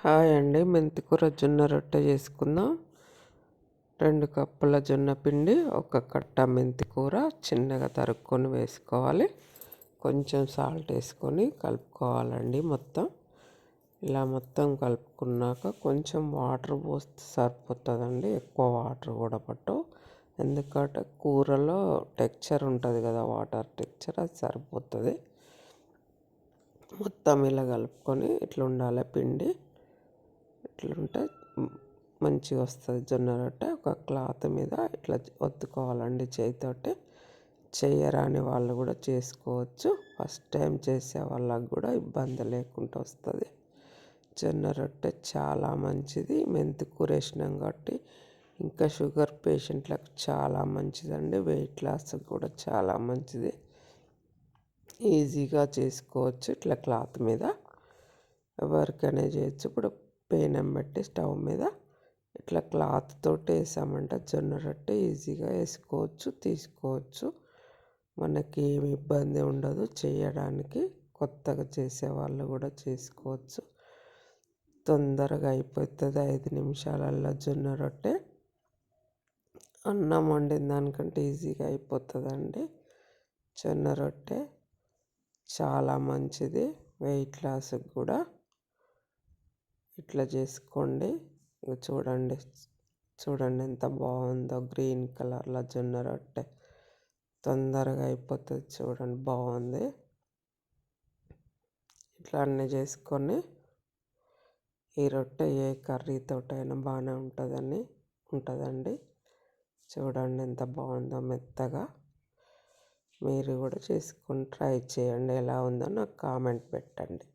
Hi అండి. మెంతికూర జొన్న రొట్టె చేసుకుందాం. 2 కప్పుల జొన్న పిండి, 1 కట్ట మెంతికూర చిన్నగా తరుక్కొని వేసుకోవాలి. కొంచెం సాల్ట్ వేసుకొని కలుపుకోవాలండి. ఇలా మొత్తం కలుపుకున్నాక కొంచెం వాటర్ పోస్తే సరిపోతుందండి. ఎక్కువ వాటర్ కూడా పట్టవు. ఎందుకంటే కూరలో టెక్చర్ ఉంటుంది కదా, వాటర్ టెక్చర్, అది సరిపోతుంది. మొత్తం ఇలా కలుపుకొని ఇట్లా ఉండాలి పిండి. ఇట్లుంటే మంచిగా వస్తుంది జొన్న రొట్టె. ఒక క్లాత్ మీద ఇట్లా ఒత్తుకోవాలండి చేయితోటి. చేయరాని వాళ్ళు కూడా చేసుకోవచ్చు. ఫస్ట్ టైం చేసే వాళ్ళకు కూడా ఇబ్బంది లేకుండా వస్తుంది. జొన్న రొట్టె చాలా మంచిది. మెంతికూర వేసినాం కాబట్టి ఇంకా షుగర్ పేషెంట్లకు చాలా మంచిదండి. వెయిట్ లాస్ కూడా చాలా మంచిది. ఈజీగా చేసుకోవచ్చు. ఇట్లా క్లాత్ మీద ఎవరికైనా చేయొచ్చు. ఇప్పుడు పెనం పెట్టి స్టవ్ మీద ఇట్లా క్లాత్ తోటి వేసామంటే జొన్న రొట్టె ఈజీగా వేసుకోవచ్చు, తీసుకోవచ్చు. మనకి ఏమి ఇబ్బంది ఉండదు చేయడానికి. కొత్తగా చేసే వాళ్ళు కూడా చేసుకోవచ్చు. తొందరగా అయిపోతుంది. 5 నిమిషాలలో జొన్న రొట్టె. అన్నం వండిన దానికంటే ఈజీగా అయిపోతుందండి. జొన్న రొట్టె చాలా మంచిది వెయిట్ లాస్కి కూడా. ఇట్లా చేసుకోండి. చూడండి ఎంత బాగుందో, గ్రీన్ కలర్లో జొన్న రొట్టె. తొందరగా అయిపోతుంది. చూడండి బాగుంది. ఇట్లా అన్నీ చేసుకొని ఈ రొట్టె ఏ కర్రీతోటైనా బాగానే ఉంటుందండి. చూడండి ఎంత బాగుందో మెత్తగా. మీరు కూడా చేసుకొని ట్రై చేయండి. ఎలా ఉందో నాకు కామెంట్ పెట్టండి.